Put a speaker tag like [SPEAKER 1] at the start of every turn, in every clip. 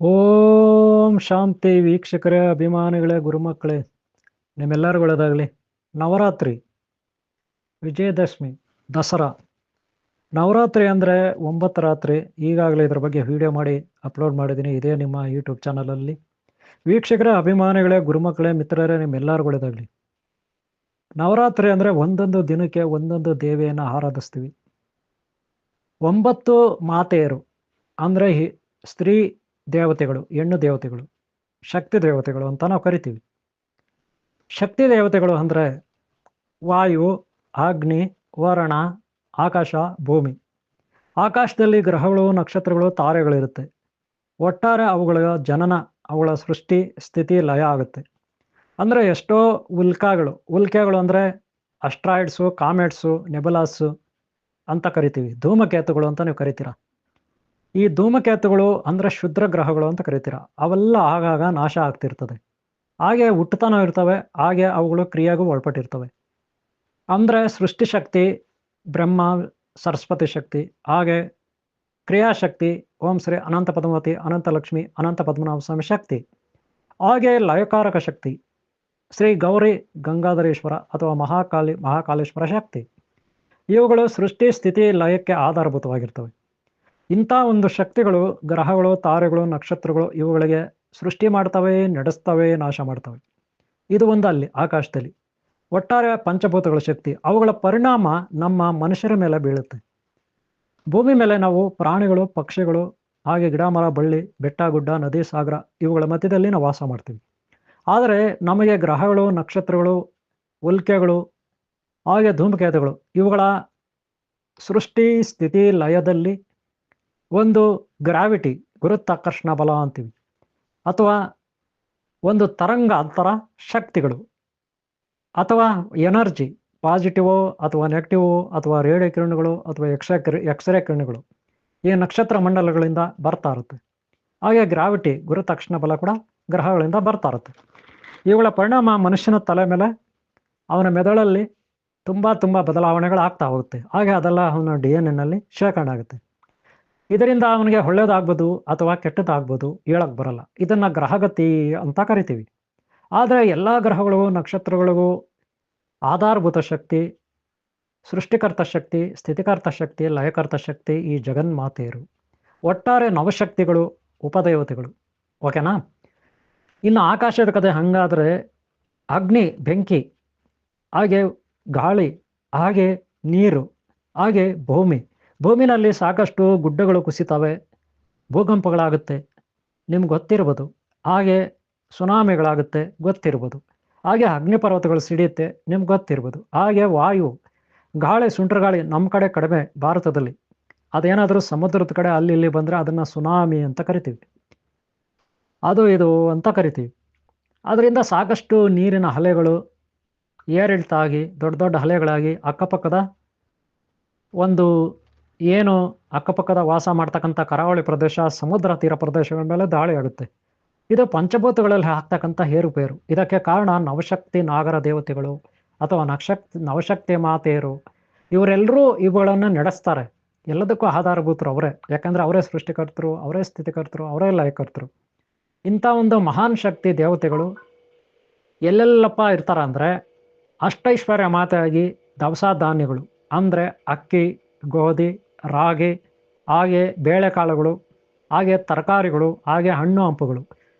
[SPEAKER 1] ಓಂ ಶಾಂತಿ ವೀಕ್ಷಕರೇ, ಅಭಿಮಾನಿಗಳೇ, ಗುರುಮಕ್ಕಳೇ, ನಿಮ್ಮೆಲ್ಲರಿಗೂ ಒಳ್ಳೆದಾಗಲಿ. ನವರಾತ್ರಿ, ವಿಜಯದಶಮಿ, ದಸರಾ. ನವರಾತ್ರಿ ಅಂದರೆ 9 ರಾತ್ರಿ. ಈಗಾಗಲೇ ಇದರ ಬಗ್ಗೆ ವಿಡಿಯೋ ಮಾಡಿ ಅಪ್ಲೋಡ್ ಮಾಡಿದ್ದೀನಿ, ಇದೇ ನಿಮ್ಮ ಯೂಟ್ಯೂಬ್ ಚಾನಲಲ್ಲಿ. ವೀಕ್ಷಕರೇ, ಅಭಿಮಾನಿಗಳೇ, ಗುರುಮಕ್ಕಳೇ, ಮಿತ್ರರೇ, ನಿಮ್ಮೆಲ್ಲರಿಗೂ ಒಳ್ಳೆದಾಗಲಿ. ನವರಾತ್ರಿ ಅಂದರೆ ಒಂದೊಂದು ದಿನಕ್ಕೆ ಒಂದೊಂದು ದೇವಿಯನ್ನು ಆರಾಧಿಸ್ತೀವಿ. 9 ಮಾತೆಯರು ಅಂದರೆ ಸ್ತ್ರೀ ದೇವತೆಗಳು, ಹೆಣ್ಣು ದೇವತೆಗಳು, ಶಕ್ತಿ ದೇವತೆಗಳು ಅಂತ ನಾವು ಕರಿತೀವಿ. ಶಕ್ತಿ ದೇವತೆಗಳು ಅಂದರೆ ವಾಯು, ಅಗ್ನಿ, ವರುಣ, ಆಕಾಶ, ಭೂಮಿ. ಆಕಾಶದಲ್ಲಿ ಗ್ರಹಗಳು, ನಕ್ಷತ್ರಗಳು, ತಾರೆಗಳಿರುತ್ತೆ. ಒಟ್ಟಾರೆ ಅವುಗಳ ಜನನ, ಅವುಗಳ ಸೃಷ್ಟಿ, ಸ್ಥಿತಿ, ಲಯ ಆಗುತ್ತೆ. ಅಂದರೆ ಎಷ್ಟೋ ಉಲ್ಕೆಗಳು ಅಂದರೆ ಅಸ್ಟ್ರಾಯ್ಡ್ಸು, ಕಾಮೆಟ್ಸು, ನೆಬುಲಾಸು ಅಂತ ಕರಿತೀವಿ. ಧೂಮಕೇತುಗಳು ಅಂತ ನೀವು ಕರಿತೀರ. ಈ ಧೂಮಕೇತುಗಳು ಅಂದರೆ ಕ್ಷುದ್ರ ಗ್ರಹಗಳು ಅಂತ ಕರಿತೀರ. ಅವೆಲ್ಲ ಆಗಾಗ ನಾಶ ಆಗ್ತಿರ್ತದೆ. ಹಾಗೆ ಹುಟ್ಟುತ್ತಾನೂ ಇರ್ತವೆ, ಹಾಗೆ ಅವುಗಳು ಕ್ರಿಯೆಗೂ ಒಳಪಟ್ಟಿರ್ತವೆ. ಅಂದರೆ ಸೃಷ್ಟಿಶಕ್ತಿ ಬ್ರಹ್ಮ, ಸರಸ್ವತಿ ಶಕ್ತಿ, ಹಾಗೆ ಕ್ರಿಯಾಶಕ್ತಿ ಓಂ ಶ್ರೀ ಅನಂತ ಪದ್ಮಾವತಿ, ಅನಂತ ಲಕ್ಷ್ಮಿ, ಅನಂತ ಪದ್ಮನಾಭ ಸ್ವಾಮಿ ಶಕ್ತಿ, ಹಾಗೆ ಲಯಕಾರಕ ಶಕ್ತಿ ಶ್ರೀ ಗೌರಿ ಗಂಗಾಧರೇಶ್ವರ ಅಥವಾ ಮಹಾಕಾಲೇಶ್ವರ ಶಕ್ತಿ. ಇವುಗಳು ಸೃಷ್ಟಿ, ಸ್ಥಿತಿ, ಲಯಕ್ಕೆ ಆಧಾರಭೂತವಾಗಿರ್ತವೆ. ಇಂಥ ಒಂದು ಶಕ್ತಿಗಳು ಗ್ರಹಗಳು, ತಾರೆಗಳು, ನಕ್ಷತ್ರಗಳು ಇವುಗಳಿಗೆ ಸೃಷ್ಟಿ ಮಾಡ್ತವೆ, ನಡೆಸ್ತವೆ, ನಾಶ ಮಾಡ್ತವೆ. ಇದು ಒಂದು ಅಲ್ಲಿ ಆಕಾಶದಲ್ಲಿ. ಒಟ್ಟಾರೆ ಪಂಚಭೂತಗಳ ಶಕ್ತಿ, ಅವುಗಳ ಪರಿಣಾಮ ನಮ್ಮ ಮನುಷ್ಯರ ಮೇಲೆ ಬೀಳುತ್ತೆ. ಭೂಮಿ ಮೇಲೆ ನಾವು ಪ್ರಾಣಿಗಳು, ಪಕ್ಷಿಗಳು, ಹಾಗೆ ಗಿಡ, ಮರ, ಬಳ್ಳಿ, ಬೆಟ್ಟ, ಗುಡ್ಡ, ನದಿ, ಸಾಗರ ಇವುಗಳ ಮಧ್ಯದಲ್ಲಿ ನಾವು ವಾಸ ಮಾಡ್ತೀವಿ. ಆದರೆ ನಮಗೆ ಗ್ರಹಗಳು, ನಕ್ಷತ್ರಗಳು, ಉಲ್ಕೆಗಳು, ಹಾಗೆ ಧೂಮಕೇತುಗಳು ಇವುಗಳ ಸೃಷ್ಟಿ, ಸ್ಥಿತಿ, ಲಯದಲ್ಲಿ ಒಂದು ಗ್ರಾವಿಟಿ, ಗುರುತ್ವಾಕರ್ಷಣ ಬಲ ಅಂತೀವಿ, ಅಥವಾ ಒಂದು ತರಂಗ ಅಂತರ ಶಕ್ತಿಗಳು, ಅಥವಾ ಎನರ್ಜಿ, ಪಾಸಿಟಿವೋ ಅಥವಾ ನೆಗೆಟಿವೋ, ಅಥವಾ ರೇಡಿಯೋ ಕಿರಣಗಳು, ಅಥವಾ ಎಕ್ಸ್ರೇ ಕಿರಣಗಳು ಈ ನಕ್ಷತ್ರ ಮಂಡಲಗಳಿಂದ ಬರ್ತಾ ಇರುತ್ತೆ. ಹಾಗೆ ಗ್ರಾವಿಟಿ, ಗುರುತ್ವಾಕರ್ಷಣ ಬಲ ಕೂಡ ಗ್ರಹಗಳಿಂದ ಬರ್ತಾ ಇರುತ್ತೆ. ಇವುಗಳ ಪರಿಣಾಮ ಮನುಷ್ಯನ ತಲೆ ಮೇಲೆ, ಅವನ ಮೆದುಳಲ್ಲಿ ತುಂಬ ಬದಲಾವಣೆಗಳು ಆಗ್ತಾ ಹೋಗುತ್ತೆ. ಹಾಗೆ ಅದೆಲ್ಲ ಅವನ DNA ಶೇಖರಣೆ ಆಗುತ್ತೆ. ಇದರಿಂದ ಅವನಿಗೆ ಒಳ್ಳೇದಾಗ್ಬೋದು ಅಥವಾ ಕೆಟ್ಟದಾಗ್ಬೋದು, ಹೇಳಕ್ ಬರಲ್ಲ. ಇದನ್ನ ಗ್ರಹಗತಿ ಅಂತ ಕರಿತೀವಿ. ಆದರೆ ಎಲ್ಲ ಗ್ರಹಗಳು, ನಕ್ಷತ್ರಗಳಿಗೂ ಆಧಾರಭೂತ ಶಕ್ತಿ, ಸೃಷ್ಟಿಕರ್ತ ಶಕ್ತಿ, ಸ್ಥಿತಿಕರ್ತ ಶಕ್ತಿ, ಲಯಕರ್ತ ಶಕ್ತಿ ಈ ಜಗನ್ಮಾತೆಯರು. ಒಟ್ಟಾರೆ ನವಶಕ್ತಿಗಳು, ಉಪದೇವತೆಗಳು. ಓಕೆನಾ? ಇನ್ನು ಆಕಾಶದ ಕಥೆ ಹಂಗಾದ್ರೆ ಅಗ್ನಿ, ಬೆಂಕಿ, ಹಾಗೆ ಗಾಳಿ, ಹಾಗೆ ನೀರು, ಹಾಗೆ ಭೂಮಿನಲ್ಲಿ ಸಾಕಷ್ಟು ಗುಡ್ಡಗಳು ಕುಸಿತವೆ, ಭೂಕಂಪಗಳಾಗುತ್ತೆ, ನಿಮ್ಗೆ ಗೊತ್ತಿರ್ಬೋದು. ಹಾಗೆ ಸುನಾಮಿಗಳಾಗುತ್ತೆ, ಗೊತ್ತಿರ್ಬೋದು. ಹಾಗೆ ಅಗ್ನಿಪರ್ವತಗಳು ಸಿಡಿಯುತ್ತೆ, ನಿಮ್ಗೆ ಗೊತ್ತಿರ್ಬೋದು. ಹಾಗೆ ವಾಯು, ಗಾಳಿ, ಸುಂಟರಗಾಳಿ ನಮ್ಮ ಕಡೆ ಕಡಿಮೆ ಭಾರತದಲ್ಲಿ. ಅದೇನಾದರೂ ಸಮುದ್ರದ ಕಡೆ ಅಲ್ಲಿ ಇಲ್ಲಿ ಬಂದರೆ ಅದನ್ನು ಸುನಾಮಿ ಅಂತ ಕರಿತೀವಿ, ಅದು ಇದು ಅಂತ ಕರಿತೀವಿ. ಅದರಿಂದ ಸಾಕಷ್ಟು ನೀರಿನ ಅಲೆಗಳು ಏರಿಳಿತ ಆಗಿ ದೊಡ್ಡ ದೊಡ್ಡ ಅಲೆಗಳಾಗಿ ಅಕ್ಕಪಕ್ಕದ ಒಂದು ಏನು ಅಕ್ಕಪಕ್ಕದ ವಾಸ ಮಾಡ್ತಕ್ಕಂಥ ಕರಾವಳಿ ಪ್ರದೇಶ, ಸಮುದ್ರ ತೀರ ಪ್ರದೇಶಗಳ ಮೇಲೆ ದಾಳಿ ಆಗುತ್ತೆ. ಇದು ಪಂಚಭೂತಗಳಲ್ಲಿ ಆಗ್ತಕ್ಕಂಥ ಏರುಪೇರು. ಇದಕ್ಕೆ ಕಾರಣ ನವಶಕ್ತಿ ನಾಗರ ದೇವತೆಗಳು ಅಥವಾ ನವಶಕ್ತಿ ಮಾತೆಯರು. ಇವರೆಲ್ಲರೂ ಇವುಗಳನ್ನು ನಡೆಸ್ತಾರೆ. ಎಲ್ಲದಕ್ಕೂ ಆಧಾರಭೂತರು ಅವರೇ, ಯಾಕಂದರೆ ಅವರೇ ಸೃಷ್ಟಿಕರ್ತರು, ಅವರೇ ಸ್ಥಿತಿಕರ್ತರು, ಅವರೇ ಲಯಕರ್ತರು. ಇಂಥ ಒಂದು ಮಹಾನ್ ಶಕ್ತಿ ದೇವತೆಗಳು ಎಲ್ಲೆಲ್ಲಪ್ಪ ಇರ್ತಾರ ಅಂದರೆ ಅಷ್ಟೈಶ್ವರ್ಯ ಮಾತೆಯಾಗಿ ದವಸ ಧಾನ್ಯಗಳು ಅಂದರೆ ಅಕ್ಕಿ, ಗೋಧಿ, ರಾಗಿ, ಹಾಗೆ ಬೇಳೆಕಾಳುಗಳು, ಹಾಗೆ ತರಕಾರಿಗಳು, ಹಾಗೆ ಹಣ್ಣು ಹಂಪುಗಳು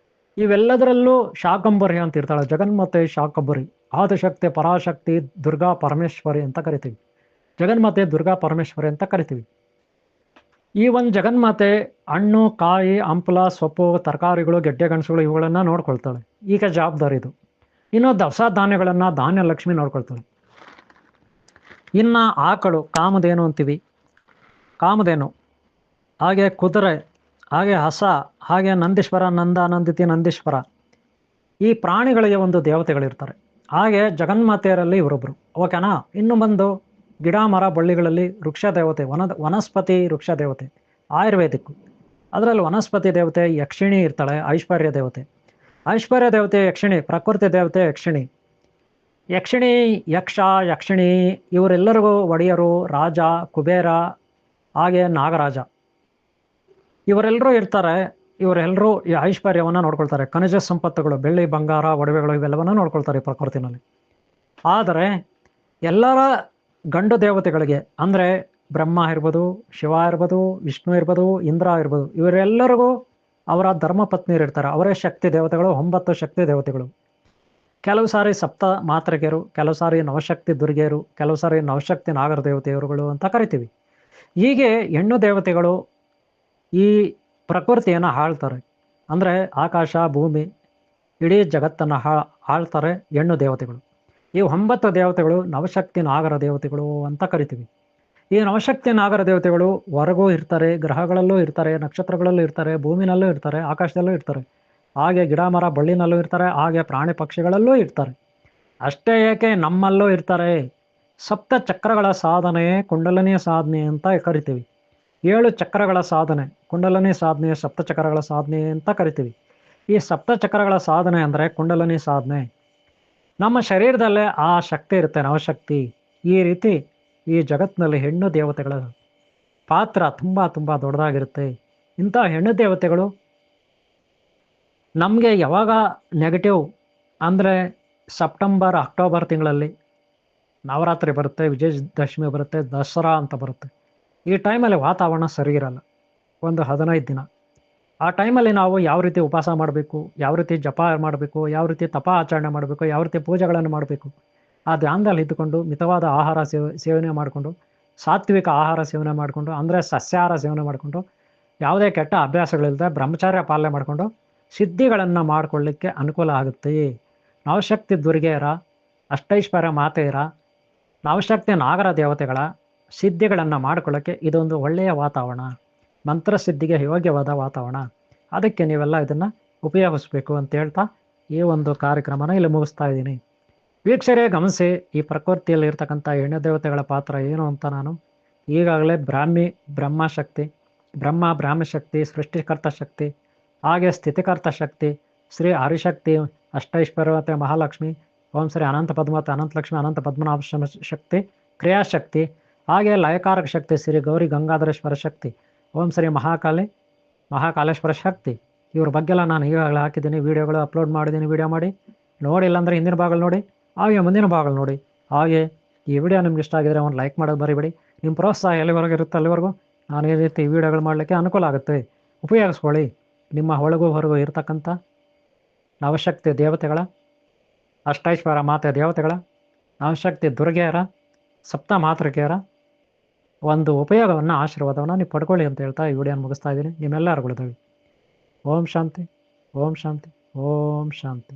[SPEAKER 1] ಇವೆಲ್ಲದರಲ್ಲೂ ಶಾಕಂಬರಿ ಅಂತ ಇರ್ತಾಳೆ. ಜಗನ್ಮಾತೆ ಶಾಕಂಬರಿ, ಆದಿಶಕ್ತಿ, ಪರಾಶಕ್ತಿ, ದುರ್ಗಾ ಪರಮೇಶ್ವರಿ ಅಂತ ಕರಿತೀವಿ. ಜಗನ್ಮಾತೆ ದುರ್ಗಾ ಪರಮೇಶ್ವರಿ ಅಂತ ಕರಿತೀವಿ. ಈ ಒಂದು ಜಗನ್ಮಾತೆ ಹಣ್ಣು, ಕಾಯಿ, ಹಂಪಲ, ಸೊಪ್ಪು, ತರಕಾರಿಗಳು, ಗೆಡ್ಡೆ ಗೆಣಸುಗಳು ಇವುಗಳನ್ನು ನೋಡ್ಕೊಳ್ತಾಳೆ. ಈಗ ಜವಾಬ್ದಾರಿ ಇದು. ಇನ್ನು ದವಸ ಧಾನ್ಯಗಳನ್ನು ಧಾನ್ಯ ಲಕ್ಷ್ಮಿ ನೋಡ್ಕೊಳ್ತಾಳೆ. ಇನ್ನು ಆಕಳು, ಕಾಮಧೇನು ಅಂತೀವಿ, ಕಾಮಧೇನು, ಹಾಗೆ ಕುದುರೆ, ಹಾಗೆ ಹಸ, ಹಾಗೆ ನಂದೀಶ್ವರ, ನಂದಿತಿ, ನಂದೀಶ್ವರ ಈ ಪ್ರಾಣಿಗಳಿಗೆ ಒಂದು ದೇವತೆಗಳಿರ್ತಾರೆ. ಹಾಗೆ ಜಗನ್ಮಾತೆಯರಲ್ಲಿ ಇವರೊಬ್ಬರು. ಓಕೆನಾ? ಇನ್ನು ಬಂದು ಗಿಡ, ಮರ, ಬಳ್ಳಿಗಳಲ್ಲಿ ವೃಕ್ಷ ದೇವತೆ, ವನಸ್ಪತಿ ವೃಕ್ಷ ದೇವತೆ ಆಯುರ್ವೇದಿಕ್. ಅದರಲ್ಲಿ ವನಸ್ಪತಿ ದೇವತೆ ಯಕ್ಷಿಣಿ ಇರ್ತಾಳೆ, ಐಶ್ವರ್ಯ ದೇವತೆ ಯಕ್ಷಿಣಿ, ಪ್ರಕೃತಿ ದೇವತೆ ಯಕ್ಷಿಣಿ, ಯಕ್ಷಿಣಿ ಇವರೆಲ್ಲರಿಗೂ ಒಡೆಯರು, ರಾಜ, ಕುಬೇರ, ಹಾಗೆ ನಾಗರಾಜ ಇವರೆಲ್ಲರೂ ಇರ್ತಾರೆ. ಇವರೆಲ್ಲರೂ ಈ ಐಶ್ವರ್ಯವನ್ನು ನೋಡ್ಕೊಳ್ತಾರೆ, ಖನಿಜ ಸಂಪತ್ತುಗಳು, ಬೆಳ್ಳಿ ಬಂಗಾರ ಒಡವೆಗಳು ಇವೆಲ್ಲವನ್ನ ನೋಡ್ಕೊಳ್ತಾರೆ ಈ ಪ್ರಕೃತಿನಲ್ಲಿ. ಆದರೆ ಎಲ್ಲರ ಗಂಡು ದೇವತೆಗಳಿಗೆ ಅಂದರೆ ಬ್ರಹ್ಮ ಇರ್ಬೋದು, ಶಿವ ಇರ್ಬೋದು, ವಿಷ್ಣು ಇರ್ಬೋದು, ಇಂದ್ರ ಇರ್ಬೋದು, ಇವರೆಲ್ಲರಿಗೂ ಅವರ ಧರ್ಮಪತ್ನಿಯರು ಇರ್ತಾರೆ. ಅವರೇ ಶಕ್ತಿ ದೇವತೆಗಳು, 9 ಶಕ್ತಿ ದೇವತೆಗಳು. ಕೆಲವು ಸಾರಿ ಸಪ್ತ ಮಾತೃಕೆಯರು, ಕೆಲವು ಸಾರಿ ನವಶಕ್ತಿ ದುರ್ಗೆಯರು, ಕೆಲವು ಸಾರಿ ನವಶಕ್ತಿ ನಾಗರ ದೇವತೆಯರುಗಳು ಅಂತ ಕರಿತೀವಿ. ಹೀಗೆ ಹೆಣ್ಣು ದೇವತೆಗಳು ಈ ಪ್ರಕೃತಿಯನ್ನು ಆಳ್ತಾರೆ. ಅಂದರೆ ಆಕಾಶ ಭೂಮಿ ಇಡೀ ಜಗತ್ತನ್ನು ಆಳ್ತಾರೆ ಹೆಣ್ಣು ದೇವತೆಗಳು. ಈ 9 ದೇವತೆಗಳು ನವಶಕ್ತಿ ನಾಗರ ದೇವತೆಗಳು ಅಂತ ಕರಿತೀವಿ. ಈ ನವಶಕ್ತಿ ನಾಗರ ದೇವತೆಗಳು ಹೊರಗೂ ಇರ್ತಾರೆ, ಗ್ರಹಗಳಲ್ಲೂ ಇರ್ತಾರೆ, ನಕ್ಷತ್ರಗಳಲ್ಲೂ ಇರ್ತಾರೆ, ಭೂಮಿನಲ್ಲೂ ಇರ್ತಾರೆ, ಆಕಾಶದಲ್ಲೂ ಇರ್ತಾರೆ. ಹಾಗೆ ಗಿಡ ಮರ ಬಳ್ಳಿನಲ್ಲೂ ಇರ್ತಾರೆ, ಹಾಗೆ ಪ್ರಾಣಿ ಪಕ್ಷಿಗಳಲ್ಲೂ ಇರ್ತಾರೆ. ಅಷ್ಟೇ ಏಕೆ ನಮ್ಮಲ್ಲೂ ಇರ್ತಾರೆ. ಸಪ್ತ ಚಕ್ರಗಳ ಸಾಧನೆ ಕುಂಡಲಿನಿ ಸಾಧನೆ ಅಂತ ಕರಿತೀವಿ. 7 ಚಕ್ರಗಳ ಸಾಧನೆ ಕುಂಡಲಿನಿ ಸಾಧನೆ, ಸಪ್ತ ಚಕ್ರಗಳ ಸಾಧನೆ ಅಂತ ಕರಿತೀವಿ. ಈ ಸಪ್ತ ಚಕ್ರಗಳ ಸಾಧನೆ ಅಂದರೆ ಕುಂಡಲಿನಿ ಸಾಧನೆ. ನಮ್ಮ ಶರೀರದಲ್ಲೇ ಆ ಶಕ್ತಿ ಇರುತ್ತೆ, ನವಶಕ್ತಿ. ಈ ರೀತಿ ಈ ಜಗತ್ತಿನಲ್ಲಿ ಹೆಣ್ಣು ದೇವತೆಗಳ ಪಾತ್ರ ತುಂಬ ತುಂಬ ದೊಡ್ಡದಾಗಿರುತ್ತೆ. ಇಂಥ ಹೆಣ್ಣು ದೇವತೆಗಳು ನಮಗೆ ಯಾವಾಗ ನೆಗೆಟಿವ್ ಅಂದರೆ ಸೆಪ್ಟೆಂಬರ್ ಅಕ್ಟೋಬರ್ ತಿಂಗಳಲ್ಲಿ ನವರಾತ್ರಿ ಬರುತ್ತೆ, ವಿಜಯದಶಮಿ ಬರುತ್ತೆ, ದಸರಾ ಅಂತ ಬರುತ್ತೆ. ಈ ಟೈಮಲ್ಲಿ ವಾತಾವರಣ ಸರಿ ಇರಲ್ಲ, ಒಂದು 15 ದಿನ. ಆ ಟೈಮಲ್ಲಿ ನಾವು ಯಾವ ರೀತಿ ಉಪವಾಸ ಮಾಡಬೇಕು, ಯಾವ ರೀತಿ ಜಪ ಮಾಡಬೇಕು, ಯಾವ ರೀತಿ ತಪ ಆಚರಣೆ ಮಾಡಬೇಕು, ಯಾವ ರೀತಿ ಪೂಜೆಗಳನ್ನು ಮಾಡಬೇಕು, ಆ ಧ್ಯಾನದಲ್ಲಿ ಇದ್ದುಕೊಂಡು ಮಿತವಾದ ಆಹಾರ ಸೇವನೆ ಮಾಡಿಕೊಂಡು, ಸಾತ್ವಿಕ ಆಹಾರ ಸೇವನೆ ಮಾಡಿಕೊಂಡು, ಅಂದರೆ ಸಸ್ಯಾಹಾರ ಸೇವನೆ ಮಾಡಿಕೊಂಡು, ಯಾವುದೇ ಕೆಟ್ಟ ಅಭ್ಯಾಸಗಳಿಲ್ಲದೆ ಬ್ರಹ್ಮಚಾರ್ಯ ಪಾಲನೆ ಮಾಡಿಕೊಂಡು ಸಿದ್ಧಿಗಳನ್ನು ಮಾಡಿಕೊಳ್ಳಿಕ್ಕೆ ಅನುಕೂಲ ಆಗುತ್ತೆ. ನವಶಕ್ತಿ ದುರ್ಗೆಯರ, ಅಷ್ಟೈಶ್ವರ್ಯ ಮಾತೆಯರ, ನವಶಕ್ತಿ ನಾಗರ ದೇವತೆಗಳ ಸಿದ್ಧಿಗಳನ್ನು ಮಾಡಿಕೊಳ್ಳೋಕ್ಕೆ ಇದೊಂದು ಒಳ್ಳೆಯ ವಾತಾವರಣ, ಮಂತ್ರಸಿದ್ಧಿಗೆ ಯೋಗ್ಯವಾದ ವಾತಾವರಣ. ಅದಕ್ಕೆ ನೀವೆಲ್ಲ ಇದನ್ನು ಉಪಯೋಗಿಸ್ಬೇಕು ಅಂತ ಹೇಳ್ತಾ ಈ ಒಂದು ಕಾರ್ಯಕ್ರಮನ ಇಲ್ಲಿ ಮುಗಿಸ್ತಾ ಇದ್ದೀನಿ. ವೀಕ್ಷರೇ ಗಮನಿಸಿ, ಈ ಪ್ರಕೃತಿಯಲ್ಲಿ ಇರ್ತಕ್ಕಂಥ ಹೆಣ್ಣು ದೇವತೆಗಳ ಪಾತ್ರ ಏನು ಅಂತ ನಾನು ಈಗಾಗಲೇ ಬ್ರಹ್ಮಶಕ್ತಿ, ಬ್ರಾಹ್ಮಶಕ್ತಿ, ಸೃಷ್ಟಿಕರ್ತ ಶಕ್ತಿ, ಹಾಗೆ ಸ್ಥಿತಿಕರ್ತ ಶಕ್ತಿ, ಶ್ರೀ ಹರಿಶಕ್ತಿ, ಅಷ್ಟೈಶ್ವರ್ಯವತೆ ಮಹಾಲಕ್ಷ್ಮಿ, ಓಂ ಶ್ರೀ ಅನಂತ ಪದ್ಮಾವತಿ ಅನಂತಲಕ್ಷ್ಮಿ ಅನಂತ ಪದ್ಮನಾಭ ಶಕ್ತಿ, ಕ್ರಿಯಾಶಕ್ತಿ, ಹಾಗೆ ಲಯಕಾರಕ ಶಕ್ತಿ ಶ್ರೀ ಗೌರಿ ಗಂಗಾಧರೇಶ್ವರ ಶಕ್ತಿ, ಓಂ ಶ್ರೀ ಮಹಾಕಾಲೇಶ್ವರ ಶಕ್ತಿ. ಇವ್ರ ಬಗ್ಗೆಲ್ಲ ನಾನು ಈಗಾಗಲೇ ಹಾಕಿದ್ದೀನಿ, ವೀಡಿಯೋಗಳು ಅಪ್ಲೋಡ್ ಮಾಡಿದ್ದೀನಿ. ವೀಡಿಯೋ ಮಾಡಿ ನೋಡಿಲ್ಲ ಅಂದರೆ ಹಿಂದಿನ ಭಾಗಗಳು ನೋಡಿ, ಹಾಗೆ ಮುಂದಿನ ಭಾಗಗಳು ನೋಡಿ. ಹಾಗೆ ಈ ವಿಡಿಯೋ ನಿಮ್ಗೆ ಇಷ್ಟ ಆಗಿದ್ರೆ ಒಂದು ಲೈಕ್ ಮಾಡೋದು ಬರಿಬೇಡಿ. ನಿಮ್ಮ ಪ್ರೋತ್ಸಾಹ ಎಲ್ಲಿವರೆಗೂ ಇರುತ್ತೆ ಅಲ್ಲಿವರೆಗೂ ನಾನು ಈ ರೀತಿ ವೀಡಿಯೋಗಳು ಮಾಡಲಿಕ್ಕೆ ಅನುಕೂಲ ಆಗುತ್ತೆ. ಉಪಯೋಗಿಸ್ಕೊಳ್ಳಿ. ನಿಮ್ಮ ಒಳಗೂ ಹೊರಗೂ ಇರತಕ್ಕಂಥ ನವಶಕ್ತಿ ದೇವತೆಗಳ, ಅಷ್ಟೈಶ್ವರ ಮಾತೆ ದೇವತೆಗಳ, ನವಶಕ್ತಿ ದುರ್ಗೆಯರ, ಸಪ್ತ ಮಾತೃಕೆಯರ ಒಂದು ಉಪಯೋಗವನ್ನು, ಆಶೀರ್ವಾದವನ್ನು ನೀವು ಪಡ್ಕೊಳ್ಳಿ ಅಂತ ಹೇಳ್ತಾ ಈ ವಿಡಿಯೋನ ಮುಗಿಸ್ತಾ ಇದ್ದೀನಿ. ನಿಮ್ಮೆಲ್ಲರಿಗೂ ಓಂ ಶಾಂತಿ, ಓಂ ಶಾಂತಿ, ಓಂ ಶಾಂತಿ.